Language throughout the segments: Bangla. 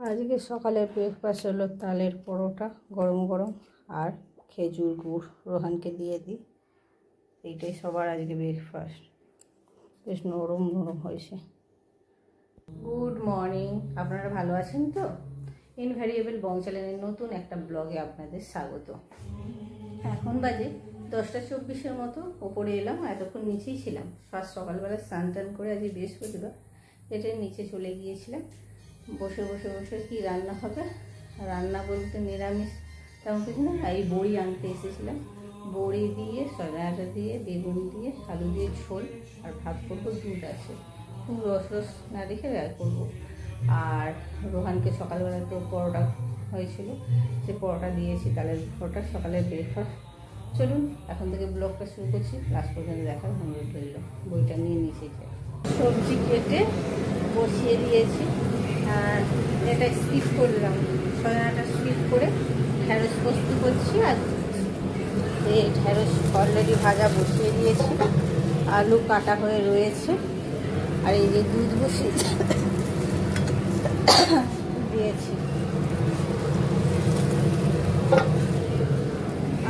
আজকে সকালের ব্রেকফাস্ট হলো তালের পরোটা গরম গরম আর খেজুর গুড়। রোহানকে দিয়ে দিই, এইটাই সবার আজকে ব্রেকফাস্ট। বেশ নরম নরম হয়েছে। গুড মর্নিং, আপনারা ভালো আছেন তো? ইনভ্যারিয়েবল বং চ্যানেলের নতুন একটা ব্লগে আপনাদের স্বাগত। এখন বাজে 10:24 মতো। ওপরে এলাম, এতক্ষণ নিচেই ছিলাম। ফার্স্ট সকালবেলা স্নান টান করে আজকে বৃহস্পতিবার এটার নিচে চলে গিয়েছিলাম। বসে বসে বসে কি রান্না হবে, রান্না বলতে নিরামিষ তেমন কিছু না। এই বড়ি আনতে এসেছিলাম, বড়ি দিয়ে সয়াটা দিয়ে বেগুন দিয়ে আলু দিয়ে ঝোল আর ভাত করবো। দুধ আছে, খুব রস না রেখে করবো। আর রোহানকে সকালবেলা তো পরোটা হয়েছিল, সে পরোটা দিয়েছি, তালের পরোটা সকালের ব্রেকফাস্ট। চলুন এখন থেকে ব্লগটা শুরু করছি, লাস্ট পর্যন্ত দেখার অনুরোধ রইল। বইটা নিয়ে নিয়েছি, সবজি কেটে বসিয়ে দিয়েছি। আর এটা স্কিপ করলাম, সয়াটা স্কিপ করে ঢ্যাঁড়স পোস্ত করছি। আর এই ঢ্যাঁড়স অলরেডি ভাজা বসিয়ে দিয়েছি, আলু কাটা হয়ে রয়েছে। আর এই যে দুধ বসিয়ে দিয়েছি।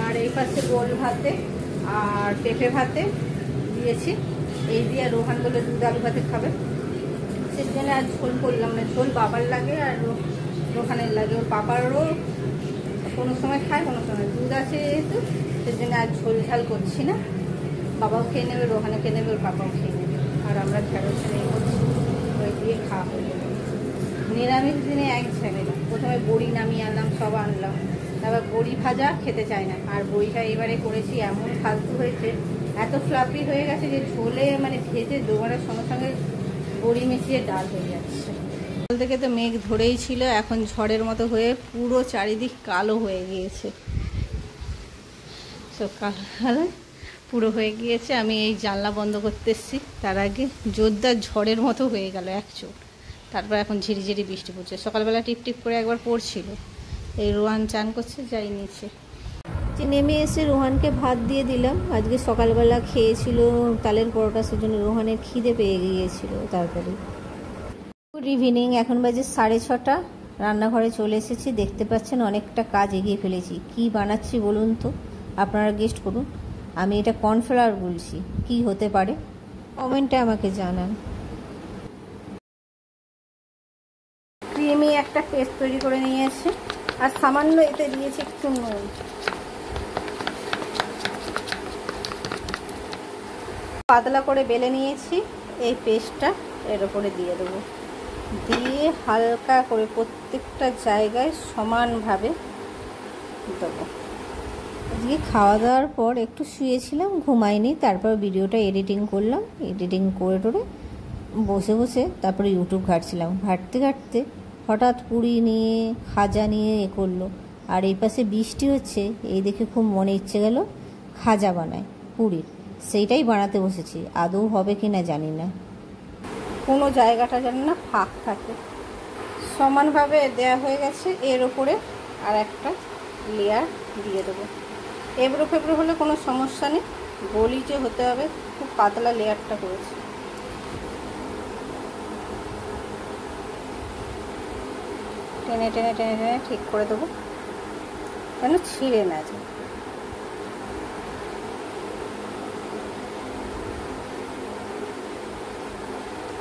আর এই পাশে গোল ভাতে আর পেঁপে ভাতে দিয়েছি। এই দিয়ে রোহান বলে দুধ আলু ভাতে খাবে, সেজন্য আর ঝোল করলাম না। ঝোল বাবার লাগে আর রোহানের লাগে। ওর বাবারও কোনো সময় খায়, কোনো সময় দুধ আছে যেহেতু, সেজন্য আর ঝোল ঝাল করছি না। বাবাও খেয়ে নেবে, রোহানে খেয়ে নেবে, ওর বাবাও খেয়ে নেবে। আর আমরা ঢেঁড়স নিয়ে করছি, ওই দিয়ে খাওয়া হয়ে যাবে। নিরামিষ দিনে এক ঝামেলা। প্রথমে বড়ি নামিয়ে আনলাম, সব আনলাম, তারপর বড়ি ভাজা খেতে চায় না। আর বড়িটা এবারে করেছি এমন ফালতু হয়েছে, এত ফ্লাফি হয়ে গেছে যে ঝোলে মানে ভেজে দোবারের সঙ্গে সঙ্গে বড়ি মিশিয়ে ডাল হয়ে যাচ্ছে। কাল থেকে তো মেঘ ধরেই ছিল, এখন ঝড়ের মতো হয়ে পুরো চারিদিক কালো হয়ে গিয়েছে। সব কালো পুরো হয়ে গিয়েছে। আমি এই জানলা বন্ধ করতে এসেছি, তার আগে জোরদার ঝড়ের মতো হয়ে গেল এক চোট। তারপর এখন ঝিরিঝিরি বৃষ্টি পড়ছে। সকালবেলা টিপ টিপ করে একবার পড়ছিল। এই রোহান চান করছে, যাই নিচে নেমে এসে রোহানকে ভাত দিয়ে দিলাম। আজকে সকালবেলা খেয়েছিল তালের পরোটা, সেজন্য রোহানের খিদে পেয়ে গিয়েছিল তাড়াতাড়ি। গুড ইভিনিং, এখন বাজে 6:30। রান্নাঘরে চলে এসেছি। দেখতে পাচ্ছেন অনেকটা কাজ এগিয়ে ফেলেছি। কি বানাচ্ছি বলুন তো, আপনারা গেস্ট করুন। আমি এটা কর্নফ্লাওয়ার বলছি, কি হতে পারে কমেন্টে আমাকে জানান। ক্রিমি একটা পেস্ট তৈরি করে নিয়েছি, আর সামান্য এতে দিয়েছি একটু নুন। পাতলা করে বেলে নিয়েছি। এই পেস্টটা এর উপরে দিয়ে দেবো, দিয়ে হালকা করে প্রত্যেকটা জায়গায় সমানভাবে দেবো। আজকে খাওয়া দাওয়ার পর একটু শুয়েছিলাম, ঘুমাইনি। তারপর ভিডিওটা এডিটিং করলাম, এডিটিং করে টোরে বসে বসে তারপরে ইউটিউব ঘাঁটছিলাম। ঘাঁটতে ঘাঁটতে হঠাৎ পুরি নিয়ে খাজা নিয়ে করলো। আর এই পাশে বৃষ্টি হচ্ছে, এই দেখে খুব মনে ইচ্ছে গেল খাজা বানায় পুরীর। সেইটাই বানাতে বসেছি। আদৌ হবে কি না জানি না, কোনো জায়গাটা যেন না ফাঁক থাকে। সমানভাবে দেয়া হয়ে গেছে। এর ওপরে আর একটা লেয়ার দিয়ে দেবো। এবড়ো ফেবড়ো হলে কোনো সমস্যা নেই, গলিচে হতে হবে। খুব পাতলা লেয়ারটা করেছি। টেনে টেনে টেনে টেনে ঠিক করে দেবো যেন ছিঁড়ে না যায়।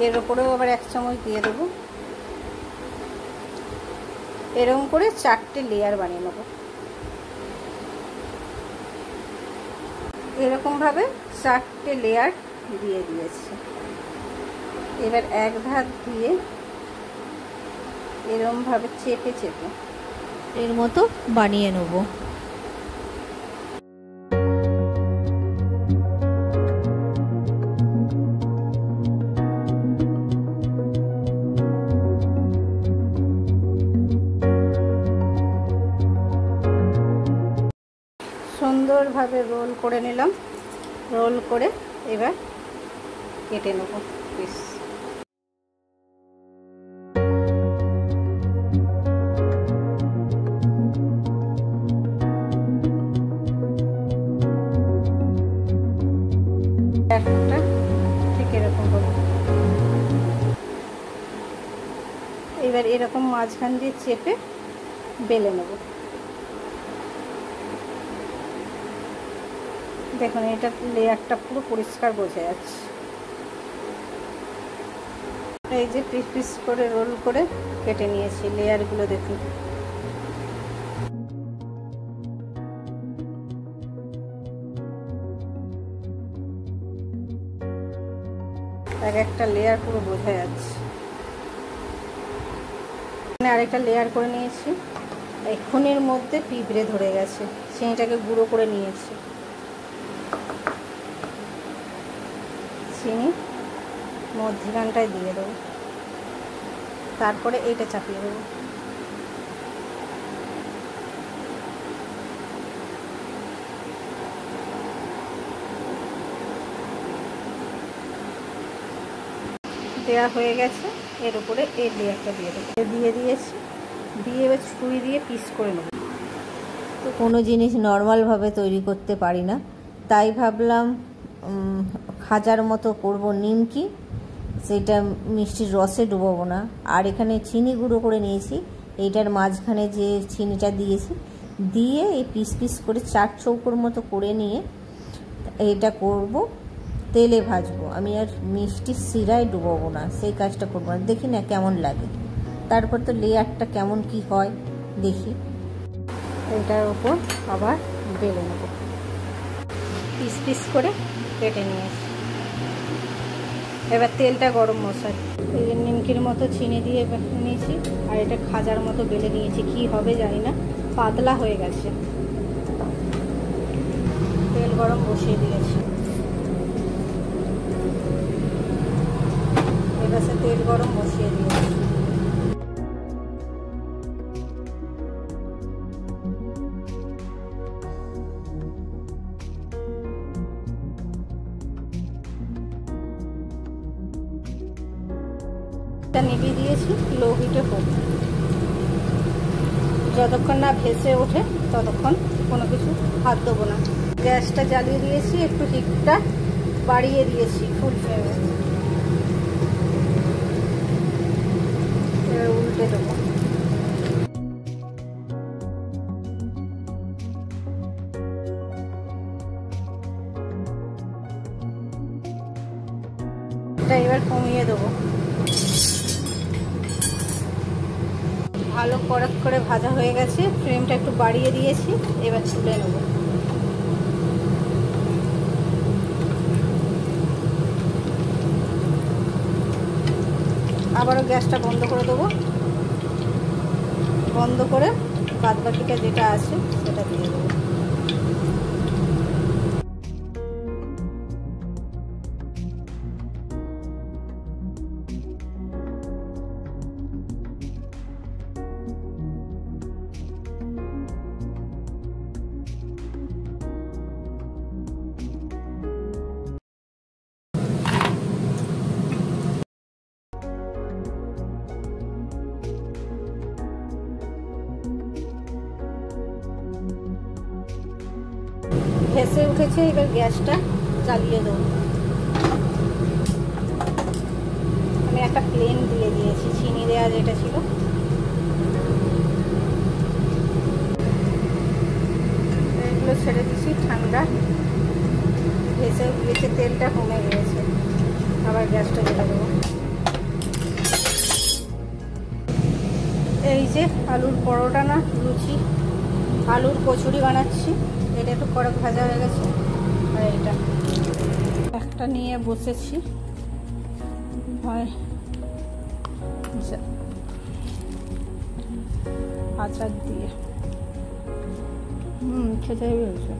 এর ওপরেও আবার 1 চামচ দিয়ে দেবো। এরকম করে 4টে লেয়ার বানিয়ে নেব। এরকমভাবে 4টে লেয়ার দিয়ে দিয়েছি। এবার এক ধার দিয়ে এরকমভাবে চেপে চেপে এর মতো বানিয়ে নেব। সুন্দরভাবে রোল করে নিলাম। রোল করে এবার কেটে নেব পিস। একটা ঠিক এরকম হবে। এবার এরকম মাঝখান দিয়ে চেপে বেলে নেব। দেখুন এটা লেয়ারটা পুরো পরিষ্কার বোঝা যাচ্ছে। এই যে পিস পিস করে রোল করে কেটে নিয়েছি লেয়ারগুলো, দেখুন। এক একটা লেয়ার পুরো বোঝা যাচ্ছে। আরেকটা লেয়ার করে নিয়েছি। এক্ষুনির মধ্যে পিঁপড়ে ধরে গেছে, চিনিটাকে গুঁড়ো করে নিয়েছি। চিনি মধ্যখানটায় দিয়ে দেবো, তারপরে এইটা চাপিয়ে দেবো। দেওয়া হয়ে গেছে। এর উপরে এই লেয়ারটা দিয়ে দেবো, দিয়ে দিয়েছি। দিয়ে এবার ছুরি দিয়ে পিস করে নেব। তো কোনো জিনিস নর্মালভাবে তৈরি করতে পারি না, তাই ভাবলাম খাজার মতো করব নিমকি, সেটা মিষ্টির রসে ডুবোবো না। আর এখানে চিনি গুঁড়ো করে নিয়েছি, এইটার মাঝখানে যে চিনিটা দিয়েছি দিয়ে এই পিস পিস করে 4 চৌকোর মতো করে নিয়ে এইটা করব, তেলে ভাজবো। আমি আর মিষ্টির শিরায় ডুবোবো না, সেই কাজটা করবো না। দেখি না কেমন লাগে, তারপর তো লেয়ারটা কেমন কি হয় দেখি। এটার উপর আবার বেলে নেব, পিস পিস করে কেটে নিয়েছি। এবার তেলটা গরম মশলা, এই যে নিমকির মতো চিনি দিয়ে নিয়েছি, আর এটা খাজার মতো বেলে নিয়েছি। কি হবে জানি না, পাতলা হয়ে গেছে। তেল গরম বসিয়ে দিয়েছি। এবার সে তেল গরম বসিয়ে দিয়েছি। নিভিয়ে দিয়েছি, লো হিটে হোক। যতক্ষণ না ভেসে ওঠে ততক্ষণ কোনো কিছু হাত দেবো না। গ্যাসটা জ্বালিয়ে দিয়েছি, একটু হিটটা বাড়িয়ে দিয়েছি ফুল ফ্লেমে। উল্টে দেবো। এটা এবার কমিয়ে দেবো। ভালো কড়ক করে ভাজা হয়ে গেছে, ফ্লেমটা একটু বাড়িয়ে দিয়েছি। এবার তুলে নেব। আবারও গ্যাসটা বন্ধ করে দেবো। বন্ধ করে বাদবাকিটা যেটা আছে সেটা দিয়ে দেবো। ভেসে উঠেছে, এবার গ্যাসটা জ্বালিয়ে দেবো। আমি একটা প্লেন দিয়ে দিয়েছি, চিনি দেওয়া যেটা ছিল। এগুলো ছেড়ে দিচ্ছি ঠান্ডা। ভেসে উঠেছে, তেলটা কমে গিয়েছে। আবার গ্যাসটা জ্বালিয়ে দেবো। এই যে আলুর পরোটা না লুচি, আলুর কচুরি বানাচ্ছি। এটা একটু কড়ক ভাজা হয়ে গেছে। আর এটা একটা নিয়ে বসেছি, হয় আচার দিয়ে। খেতে হয়েছে।